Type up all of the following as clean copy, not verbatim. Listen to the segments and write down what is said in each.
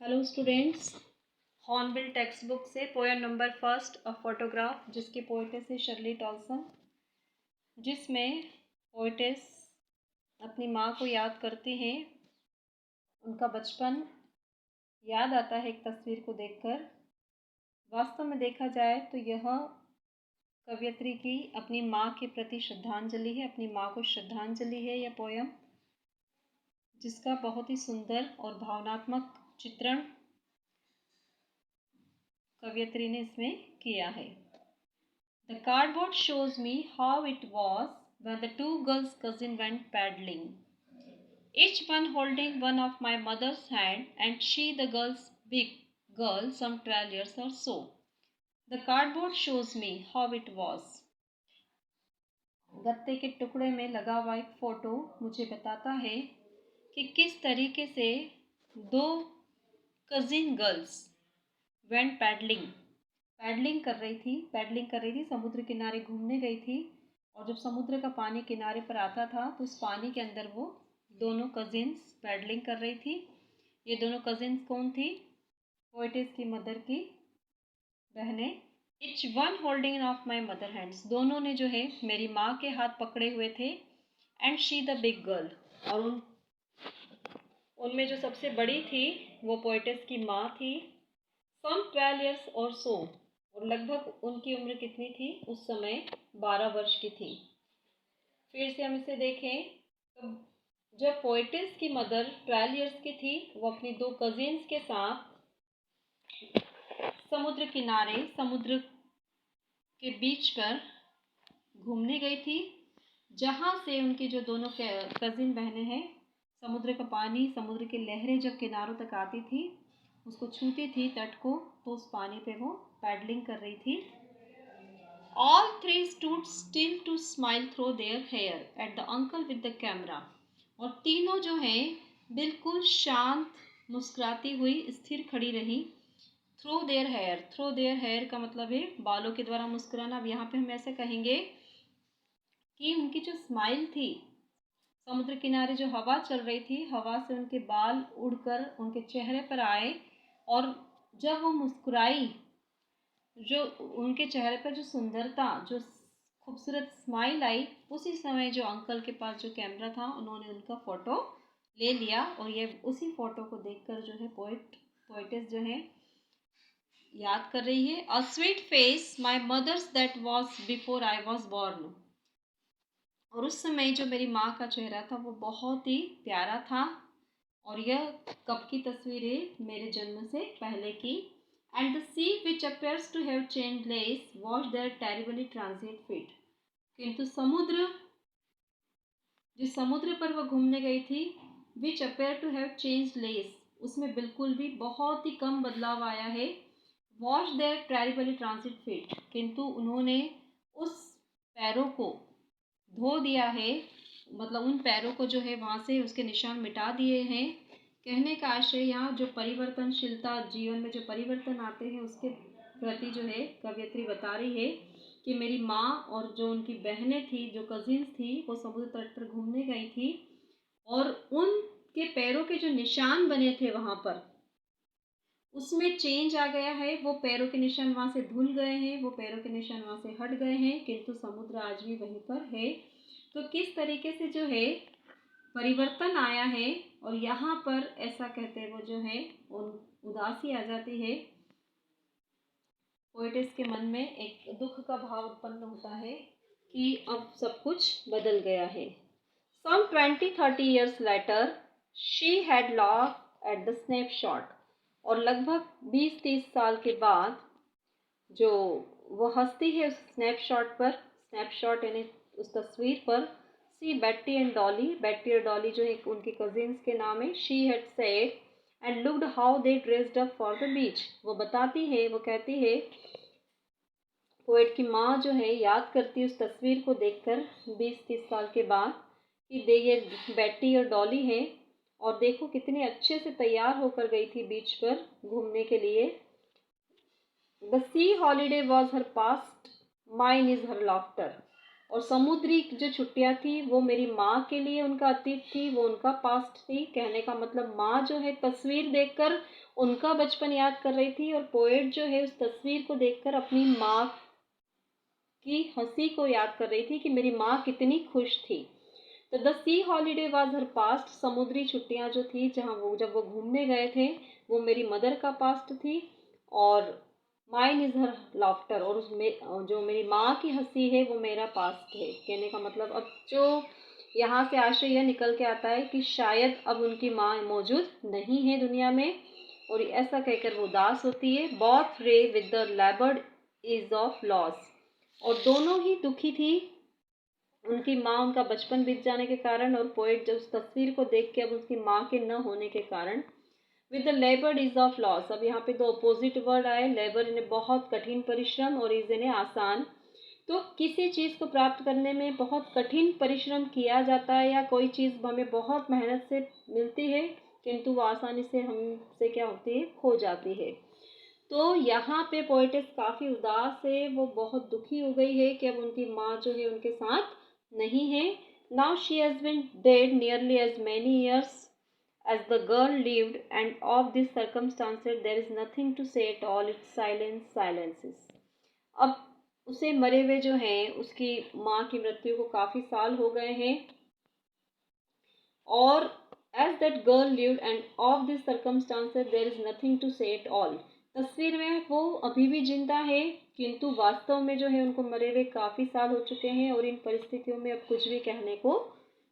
Hello students, Hornbill textbook से poem number first a photograph, जिसकी poetess है Shirley Toulson, जिसमें poetess अपनी माँ को याद करती हैं। उनका बचपन याद आता है एक तस्वीर को देखकर। वास्तव में देखा जाए तो यह कवयित्री की अपनी माँ के प्रति श्रद्धांजलि है, अपनी माँ को श्रद्धांजलि है यह पोएम, जिसका बहुत ही सुंदर और भावनात्मक चित्रण कवयित्री ने इसमें किया है। The cardboard shows me how it was when the two girls' cousin went paddling, each one holding one of my mother's hand, and she the girl's big girl, some 12 years or so. The cardboard shows me how it was. गत्ते के टुकड़े में लगा हुआ एक photo मुझे बताता है कि किस तरीके से दो कजिन गर्ल्स वेंट पैडलिंग कर रही थी, समुद्र किनारे घूमने गई थी। और जब समुद्र का पानी किनारे पर आता था तो उस पानी के अंदर वो दोनों कजिन्स पैडलिंग कर रही थी। ये दोनों कजिन्स कौन थी? पोएटेस की मदर की बहनें। Each one holding of my mother hands, दोनों ने जो है मेरी माँ के हाथ पकड़े हुए थे। And she the big girl, और उनमें जो सबसे बड़ी थी वो पोएटेस की माँ थी। सम 12 years और सो, और लगभग उनकी उम्र कितनी थी उस समय? 12 वर्ष की थी। फिर से हम इसे देखें तो जब पोएटेस की मदर 12 years की थी, वो अपनी दो कजिन्स के साथ समुद्र किनारे, समुद्र के बीच पर घूमने गई थी, जहाँ से उनकी जो दोनों कजिन बहनें हैं, समुद्र का पानी, समुद्र की लहरें जब किनारों तक आती थी, उसको छूती थी तट को, तो उस पानी पे वो पैडलिंग कर रही थी। All three stood still to smile through their hair at the uncle with the camera. और तीनों जो हैं बिल्कुल शांत मुस्कुराती हुई स्थिर खड़ी रही। थ्रू देयर हेयर का मतलब है बालों के द्वारा मुस्कुराना। अब यहाँ पे हम ऐसे कहेंगे कि उनकी जो स्माइल थी, समुद्र किनारे जो हवा चल रही थी, हवा से उनके बाल उड़कर उनके चेहरे पर आए, और जब वो मुस्कुराई, जो उनके चेहरे पर जो सुंदरता, जो खूबसूरत स्माइल आई, उसी समय जो अंकल के पास जो कैमरा था, उन्होंने उनका फ़ोटो ले लिया। और ये उसी फ़ोटो को देखकर जो है पोएटेस जो है याद कर रही है। A sweet face my mother's that was before I was born, और उस समय जो मेरी माँ का चेहरा था वो बहुत ही प्यारा था। और यह कब की तस्वीर है? मेरे जन्म से पहले की। And the sea which appears to have change less was their terribly transit feet, किंतु समुद्र, जिस समुद्र पर वह घूमने गई थी, which appear to have change less, उसमें बिल्कुल भी बहुत ही कम बदलाव आया है। Was their terribly transit feet, किंतु उन्होंने उस पैरों को धो दिया है, मतलब उन पैरों को जो है वहाँ से उसके निशान मिटा दिए हैं। कहने का आशय यहाँ जो परिवर्तनशीलता, जीवन में जो परिवर्तन आते हैं, उसके प्रति जो है कवयित्री बता रही है कि मेरी माँ और जो उनकी बहनें थी, जो कजिन्स थी, वो समुद्र तट पर घूमने गई थी, और उनके पैरों के जो निशान बने थे वहाँ पर, उसमें चेंज आ गया है। वो पैरों के निशान वहाँ से धुल गए हैं, वो पैरों के निशान वहाँ से हट गए हैं, किंतु समुद्र आज भी वहीं पर है। तो किस तरीके से जो है परिवर्तन आया है, और यहाँ पर ऐसा कहते वो जो है उदासी आ जाती है। पोएटेस के मन में एक दुख का भाव उत्पन्न होता है कि अब सब कुछ बदल गया है। Some 20-30 years later, she had laughed at the snapshot. और लगभग 20-30 साल के बाद जो वो हंसती है उस स्नैपशॉट पर, स्नैपशॉट यानी उस तस्वीर पर। सी बेट्टी एंड डॉली जो है उनकी कजिन्स के नाम है। She had said and looked how they dressed up for the beach, वो बताती है, वो कहती है, पोएट की माँ जो है याद करती है उस तस्वीर को देखकर 20-30 साल के बाद कि ये बेट्टी और डॉली हैं, और देखो कितने अच्छे से तैयार होकर गई थी बीच पर घूमने के लिए। The C holiday was her past, mine is her laughter, और समुद्री जो छुट्टियां थी वो मेरी माँ के लिए उनका अतीत थी, वो उनका पास्ट थी। कहने का मतलब माँ जो है तस्वीर देखकर उनका बचपन याद कर रही थी और पोएट जो है उस तस्वीर को देखकर अपनी माँ की हंसी को याद कर रही थी कि मेरी माँ कितनी खुश थी। तो the C holiday was her past, समुद्री छुट्टियां जो थी जब वो घूमने गए थे वो मेरी मदर का पास्ट थी, और माइन इज हर लाफ्टर, और उसमें जो मेरी माँ की हंसी है वो मेरा पास्ट है। कहने का मतलब अब जो यहाँ से आशय यह निकल के आता है कि शायद अब उनकी माँ मौजूद नहीं है दुनिया में, और ऐसा कहकर वो उदास होती है। बॉथ रे with the लेबर्ड is of loss, और दोनों ही दुखी थी, उनकी माँ उनका बचपन बीत जाने के कारण, और पोएट जब उस तस्वीर को देख के अब उसकी माँ के न होने के कारण। With the labour is of loss, अब यहाँ पे दो अपोजिट वर्ड आए, लेबर इन्हें बहुत कठिन परिश्रम और इज इन्हें आसान। तो किसी चीज़ को प्राप्त करने में बहुत कठिन परिश्रम किया जाता है, या कोई चीज़ हमें बहुत मेहनत से मिलती है किंतु वो आसानी से हमसे क्या होती है, खो जाती है। तो यहाँ पे पोएटिस काफ़ी उदास है, वो बहुत दुखी हो गई है कि अब उनकी माँ जो है उनके साथ नहीं है। Now she has been dead nearly as many years as the girl lived, and of this circumstances there is nothing to say at all, it's silence silences. अब उसे मरे हुए जो हैं, उसकी माँ की मृत्यु को काफ़ी साल हो गए हैं, और as that girl lived and of this circumstances there is nothing to say at all, तस्वीर में वो अभी भी जिंदा है किंतु वास्तव में जो है उनको मरे हुए काफ़ी साल हो चुके हैं, और इन परिस्थितियों में अब कुछ भी कहने को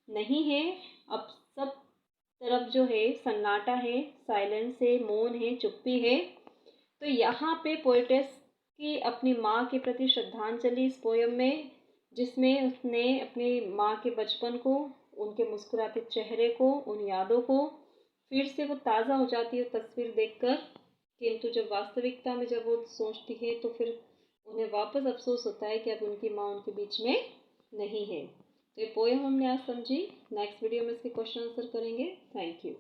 नहीं है। अब सब तरफ जो है सन्नाटा है, साइलेंस है, मौन है, चुप्पी है। तो यहाँ पे पोएटेस की अपनी माँ के प्रति श्रद्धांजलि इस पोयम में, जिसमें उसने अपनी माँ के बचपन को, उनके मुस्कुराते चेहरे को, उन यादों को फिर से वो ताज़ा हो जाती है तस्वीर देखकर, किंतु जब वास्तविकता में जब वो सोचती है तो फिर उन्हें वापस अफसोस होता है कि अब उनकी माँ उनके बीच में नहीं है। तो ये पोयम हमने आज समझी। नेक्स्ट वीडियो में इसके क्वेश्चन आंसर करेंगे। Thank you.